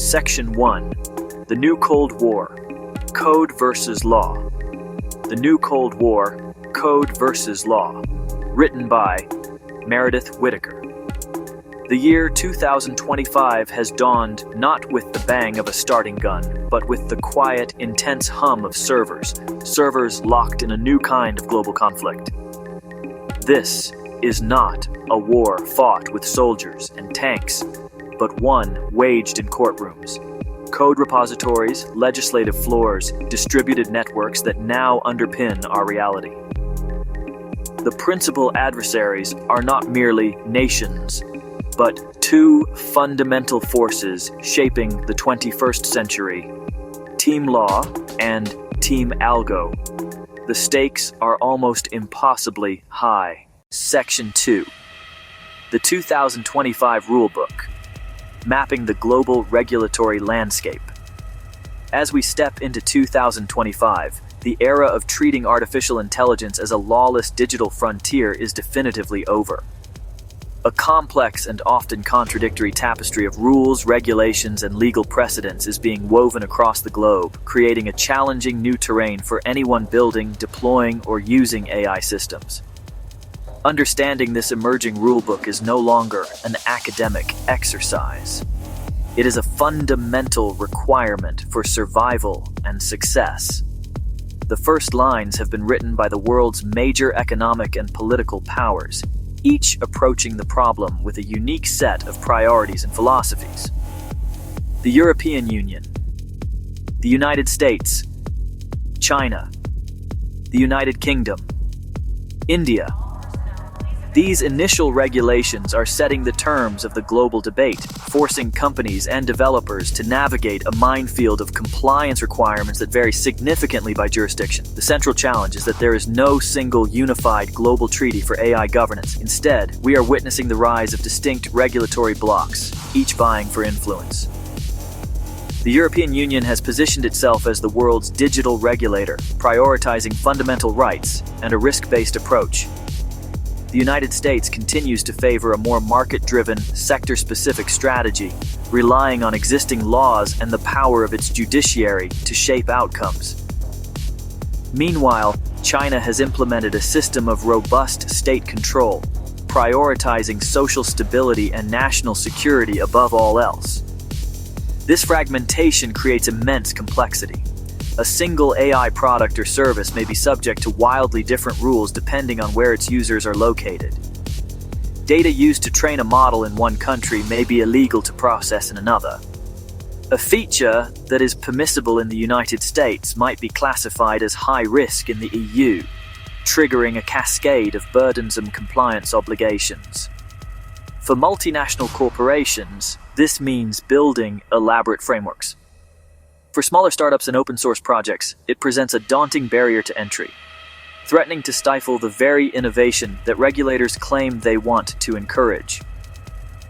Section 1. The New Cold War. Code versus Law. The New Cold War. Code versus Law. Written by Meredith Whittaker. The year 2025 has dawned not with the bang of a starting gun, but with the quiet, intense hum of servers locked in a new kind of global conflict. This is not a war fought with soldiers and tanks, but one waged in courtrooms, code repositories, legislative floors, distributed networks that now underpin our reality. The principal adversaries are not merely nations, but two fundamental forces shaping the 21st century: Team Law and Team ALGO. The stakes are almost impossibly high. Section 2. The 2025 Rulebook. Mapping the global regulatory landscape. As we step into 2025, the era of treating artificial intelligence as a lawless digital frontier is definitively over. A complex and often contradictory tapestry of rules, regulations, and legal precedents is being woven across the globe, creating a challenging new terrain for anyone building, deploying, or using AI systems. Understanding this emerging rulebook is no longer an academic exercise. It is a fundamental requirement for survival and success. The first lines have been written by the world's major economic and political powers, each approaching the problem with a unique set of priorities and philosophies. The European Union, the United States, China, the United Kingdom, India. These initial regulations are setting the terms of the global debate, forcing companies and developers to navigate a minefield of compliance requirements that vary significantly by jurisdiction. The central challenge is that there is no single unified global treaty for AI governance. Instead, we are witnessing the rise of distinct regulatory blocs, each vying for influence. The European Union has positioned itself as the world's digital regulator, prioritizing fundamental rights and a risk-based approach. The United States continues to favor a more market-driven, sector-specific strategy, relying on existing laws and the power of its judiciary to shape outcomes. Meanwhile, China has implemented a system of robust state control, prioritizing social stability and national security above all else. This fragmentation creates immense complexity. A single AI product or service may be subject to wildly different rules depending on where its users are located. Data used to train a model in one country may be illegal to process in another. A feature that is permissible in the United States might be classified as high risk in the EU, triggering a cascade of burdensome compliance obligations. For multinational corporations, this means building elaborate frameworks. For smaller startups and open-source projects, it presents a daunting barrier to entry, threatening to stifle the very innovation that regulators claim they want to encourage,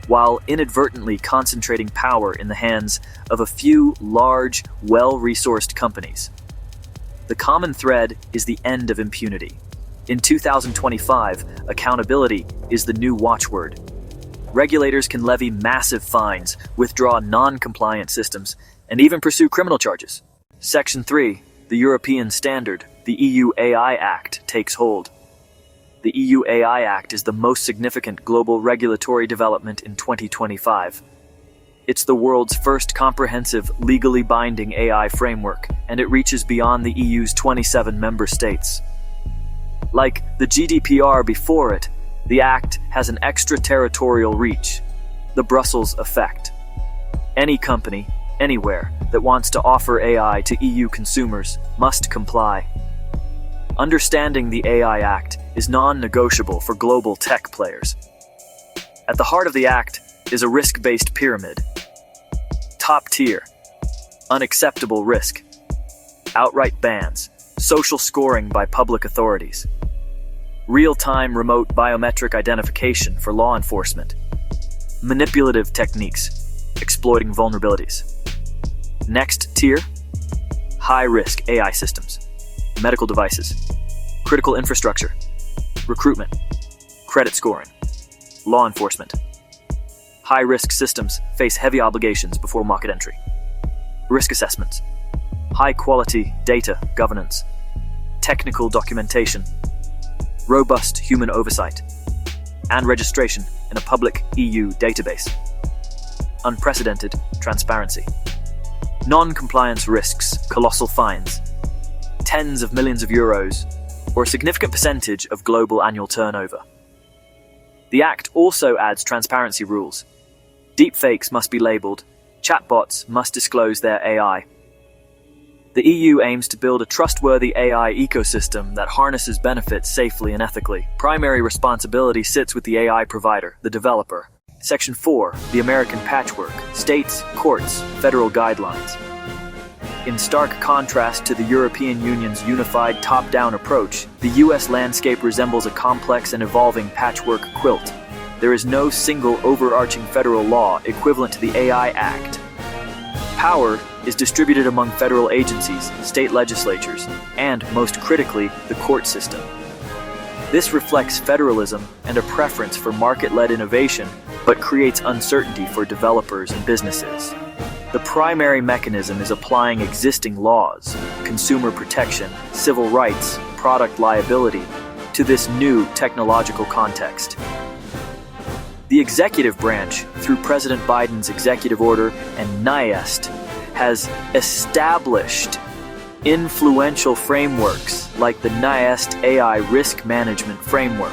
while inadvertently concentrating power in the hands of a few large, well-resourced companies. The common thread is the end of impunity. In 2025, accountability is the new watchword. Regulators can levy massive fines, withdraw non-compliant systems, and even pursue criminal charges. Section 3, the European Standard, the EU AI Act, takes hold. The EU AI Act is the most significant global regulatory development in 2025. It's the world's first comprehensive, legally binding AI framework, and it reaches beyond the EU's 27 member states. Like the GDPR before it, the Act has an extraterritorial reach, the Brussels effect. Any company, anywhere, that wants to offer AI to EU consumers must comply. Understanding the AI Act is non-negotiable for global tech players. At the heart of the Act is a risk-based pyramid. Top tier, unacceptable risk, outright bans, social scoring by public authorities, real-time remote biometric identification for law enforcement, manipulative techniques, exploiting vulnerabilities. Next tier, high-risk AI systems, medical devices, critical infrastructure, recruitment, credit scoring, law enforcement. High-risk systems face heavy obligations before market entry. Risk assessments, high-quality data governance, technical documentation, robust human oversight, and registration in a public EU database. Unprecedented transparency. Non-compliance risks, colossal fines, tens of millions of euros, or a significant percentage of global annual turnover. The Act also adds transparency rules. Deepfakes must be labeled, chatbots must disclose their AI. The EU aims to build a trustworthy AI ecosystem that harnesses benefits safely and ethically. Primary responsibility sits with the AI provider, the developer. Section 4, the American patchwork, states, courts, federal guidelines. In stark contrast to the European Union's unified top-down approach, the US landscape resembles a complex and evolving patchwork quilt. There is no single overarching federal law equivalent to the AI Act. Power is distributed among federal agencies, state legislatures, and, most critically, the court system. This reflects federalism and a preference for market-led innovation, but creates uncertainty for developers and businesses. The primary mechanism is applying existing laws, consumer protection, civil rights, product liability, to this new technological context. The executive branch, through President Biden's executive order and NIST, has established influential frameworks like the NIST AI Risk Management Framework.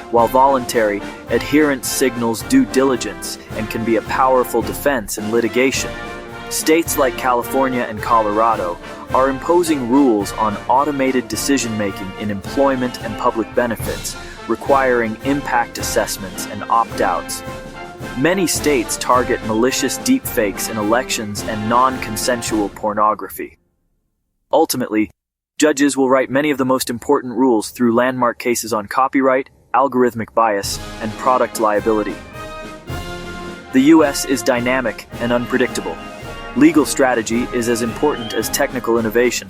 While voluntary, adherence signals due diligence and can be a powerful defense in litigation. States like California and Colorado are imposing rules on automated decision-making in employment and public benefits, requiring impact assessments and opt-outs. Many states target malicious deepfakes in elections and non-consensual pornography. Ultimately, judges will write many of the most important rules through landmark cases on copyright, algorithmic bias, and product liability. The US is dynamic and unpredictable. Legal strategy is as important as technical innovation,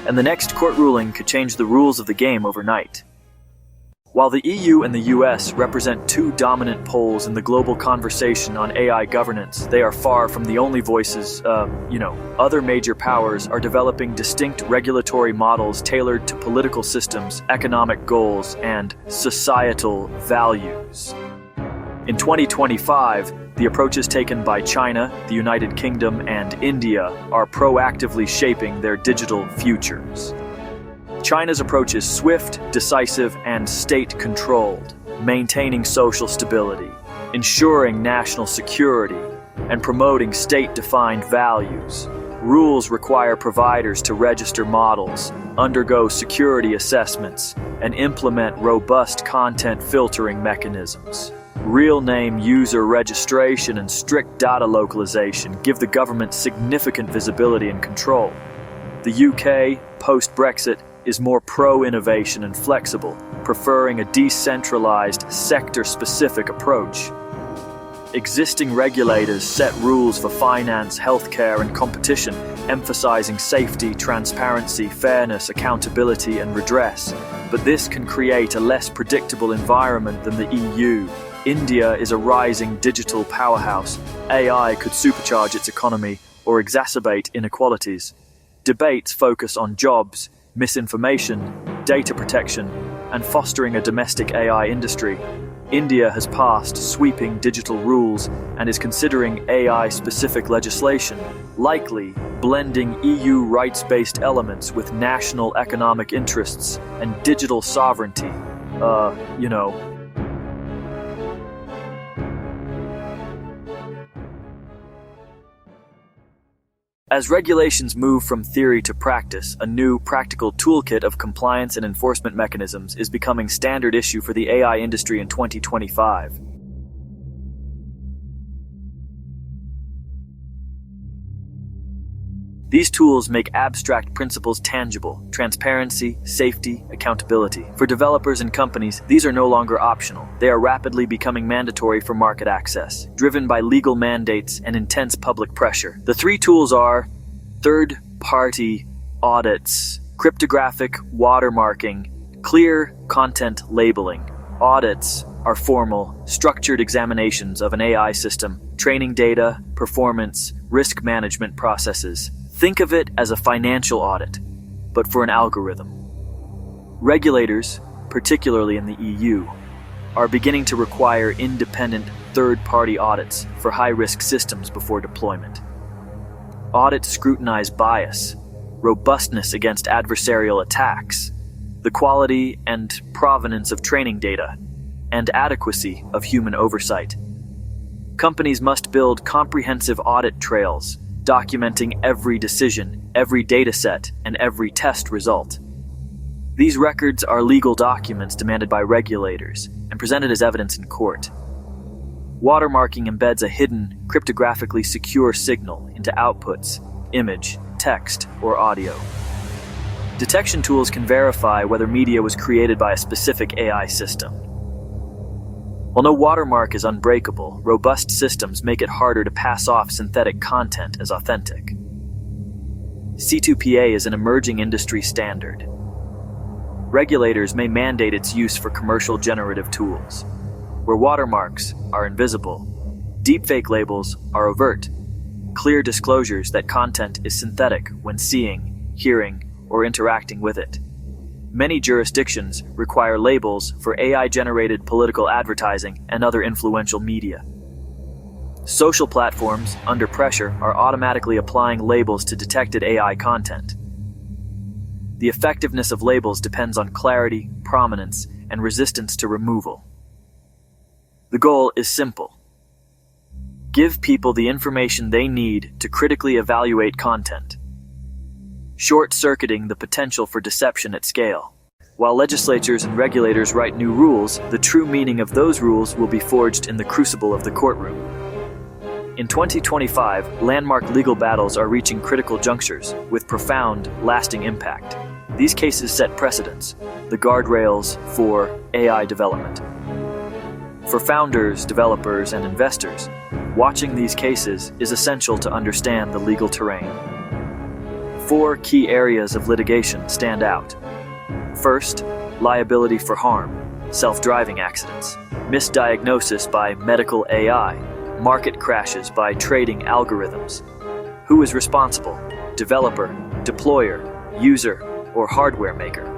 and the next court ruling could change the rules of the game overnight. While the EU and the US represent two dominant poles in the global conversation on AI governance, they are far from the only voices. Other major powers are developing distinct regulatory models tailored to political systems, economic goals, and societal values. In 2025, the approaches taken by China, the United Kingdom, and India are proactively shaping their digital futures. China's approach is swift, decisive, and state-controlled, maintaining social stability, ensuring national security, and promoting state-defined values. Rules require providers to register models, undergo security assessments, and implement robust content filtering mechanisms. Real-name user registration and strict data localization give the government significant visibility and control. The UK, post-Brexit, is more pro-innovation and flexible, preferring a decentralized, sector-specific approach. Existing regulators set rules for finance, healthcare, and competition, emphasizing safety, transparency, fairness, accountability, and redress. But this can create a less predictable environment than the EU. India is a rising digital powerhouse. AI could supercharge its economy or exacerbate inequalities. Debates focus on jobs, misinformation, data protection, and fostering a domestic AI industry. India has passed sweeping digital rules and is considering AI-specific legislation, likely blending EU rights-based elements with national economic interests and digital sovereignty. As regulations move from theory to practice, a new, practical toolkit of compliance and enforcement mechanisms is becoming standard issue for the AI industry in 2025. These tools make abstract principles tangible: transparency, safety, accountability. For developers and companies, these are no longer optional. They are rapidly becoming mandatory for market access, driven by legal mandates and intense public pressure. The three tools are third-party audits, cryptographic watermarking, clear content labeling. Audits are formal, structured examinations of an AI system, training data, performance, risk management processes. Think of it as a financial audit, but for an algorithm. Regulators, particularly in the EU, are beginning to require independent third-party audits for high-risk systems before deployment. Audits scrutinize bias, robustness against adversarial attacks, the quality and provenance of training data, and adequacy of human oversight. Companies must build comprehensive audit trails, documenting every decision, every dataset, and every test result. These records are legal documents demanded by regulators and presented as evidence in court. Watermarking embeds a hidden, cryptographically secure signal into outputs, image, text, or audio. Detection tools can verify whether media was created by a specific AI system. While no watermark is unbreakable, robust systems make it harder to pass off synthetic content as authentic. C2PA is an emerging industry standard. Regulators may mandate its use for commercial generative tools. Where watermarks are invisible, deepfake labels are overt, clear disclosures that content is synthetic when seeing, hearing, or interacting with it. Many jurisdictions require labels for AI-generated political advertising and other influential media. Social platforms, under pressure, are automatically applying labels to detected AI content. The effectiveness of labels depends on clarity, prominence, and resistance to removal. The goal is simple. Give people the information they need to critically evaluate content, short-circuiting the potential for deception at scale. While legislatures and regulators write new rules, the true meaning of those rules will be forged in the crucible of the courtroom. In 2025, landmark legal battles are reaching critical junctures with profound, lasting impact. These cases set precedents, the guardrails for AI development. For founders, developers, and investors, watching these cases is essential to understand the legal terrain. 4 key areas of litigation stand out. First, liability for harm, self-driving accidents, misdiagnosis by medical AI, market crashes by trading algorithms. Who is responsible? Developer, deployer, user, or hardware maker?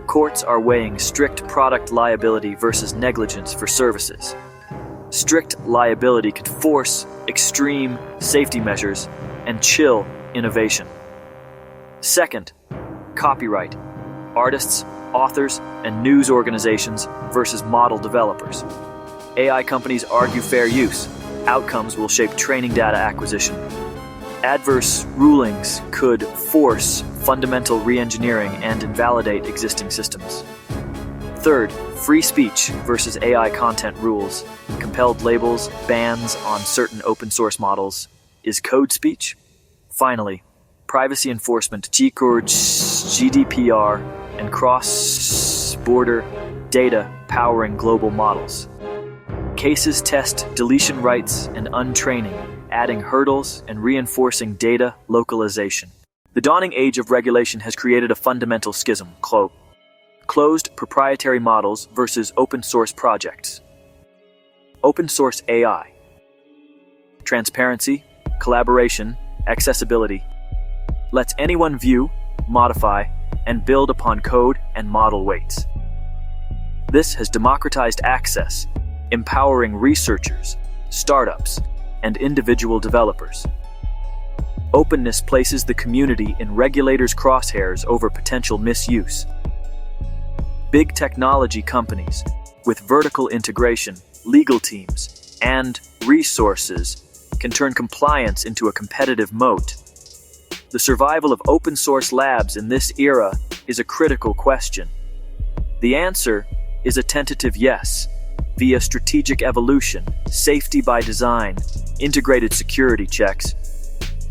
Courts are weighing strict product liability versus negligence for services. Strict liability could force extreme safety measures and chill innovation. Second, copyright. Artists, authors, and news organizations versus model developers. AI companies argue fair use. Outcomes will shape training data acquisition. Adverse rulings could force fundamental re-engineering and invalidate existing systems. Third, free speech versus AI content rules. Compelled labels, bans on certain open source models. Is code speech? Finally, privacy enforcement, GDPR, and cross-border data powering global models. Cases test deletion rights and untraining, adding hurdles and reinforcing data localization. The dawning age of regulation has created a fundamental schism, closed proprietary models versus open source projects. Open source AI. Transparency, collaboration, accessibility. Lets anyone view, modify, and build upon code and model weights. This has democratized access, empowering researchers, startups, and individual developers. Openness places the community in regulators' crosshairs over potential misuse. Big technology companies, with vertical integration, legal teams, and resources, can turn compliance into a competitive moat. The survival of open source labs in this era is a critical question. The answer is a tentative yes, via strategic evolution, safety by design, integrated security checks,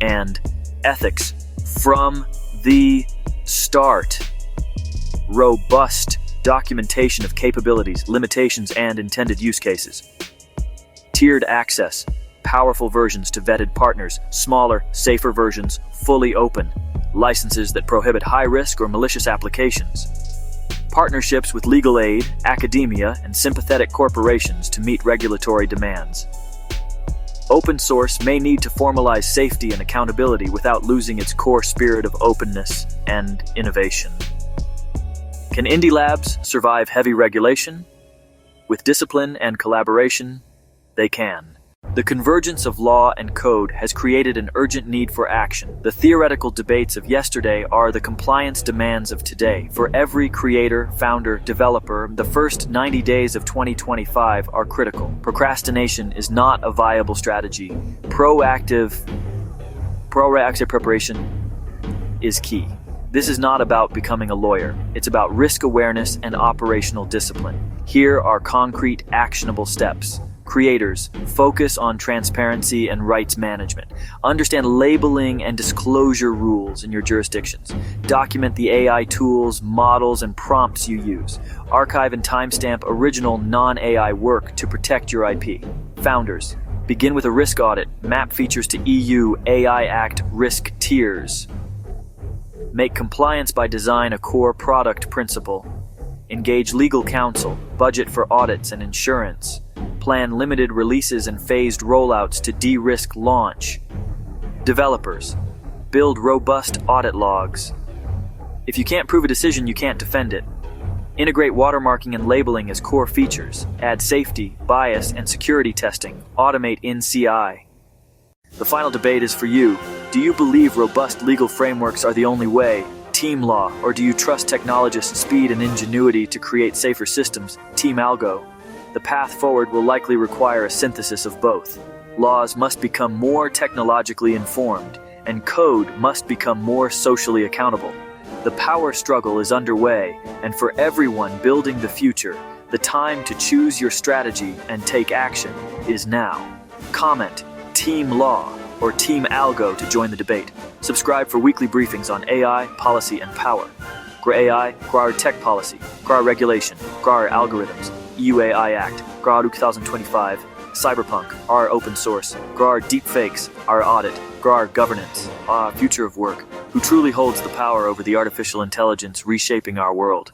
and ethics from the start. Robust documentation of capabilities, limitations, and intended use cases. Tiered access, powerful versions to vetted partners, smaller, safer versions, fully open, licenses that prohibit high-risk or malicious applications. partnerships with legal aid, academia, and sympathetic corporations to meet regulatory demands. Open source may need to formalize safety and accountability without losing its core spirit of openness and innovation. Can indie labs survive heavy regulation? With discipline and collaboration, they can. The convergence of law and code has created an urgent need for action. The theoretical debates of yesterday are the compliance demands of today. For every creator, founder, developer, the first 90 days of 2025 are critical. Procrastination is not a viable strategy. Proactive preparation is key. This is not about becoming a lawyer. It's about risk awareness and operational discipline. Here are concrete, actionable steps. Creators, focus on transparency and rights management. Understand labeling and disclosure rules in your jurisdictions. Document the AI tools, models, and prompts you use. Archive and timestamp original non-AI work to protect your IP. Founders, begin with a risk audit. Map features to EU AI Act risk tiers. Make compliance by design a core product principle. Engage legal counsel. Budget for audits and insurance. Plan limited releases and phased rollouts to de-risk launch. Developers, build robust audit logs. If you can't prove a decision, you can't defend it. Integrate watermarking and labeling as core features. Add safety, bias, and security testing. Automate in CI. The final debate is for you. Do you believe robust legal frameworks are the only way? Team law, or do you trust technologists' speed and ingenuity to create safer systems? Team ALGO. The path forward will likely require a synthesis of both. Laws must become more technologically informed, and code must become more socially accountable. The power struggle is underway, and for everyone building the future, the time to choose your strategy and take action is now. Comment Team Law or Team ALGO to join the debate. Subscribe for weekly briefings on AI, policy, and power. GRA AI, GRA tech policy, GRA regulation, GRA algorithms, EU AI Act, GRA 2025, Cyberpunk, our open source, GRA deepfakes, our audit, GRA governance, our future of work. Who truly holds the power over the artificial intelligence reshaping our world?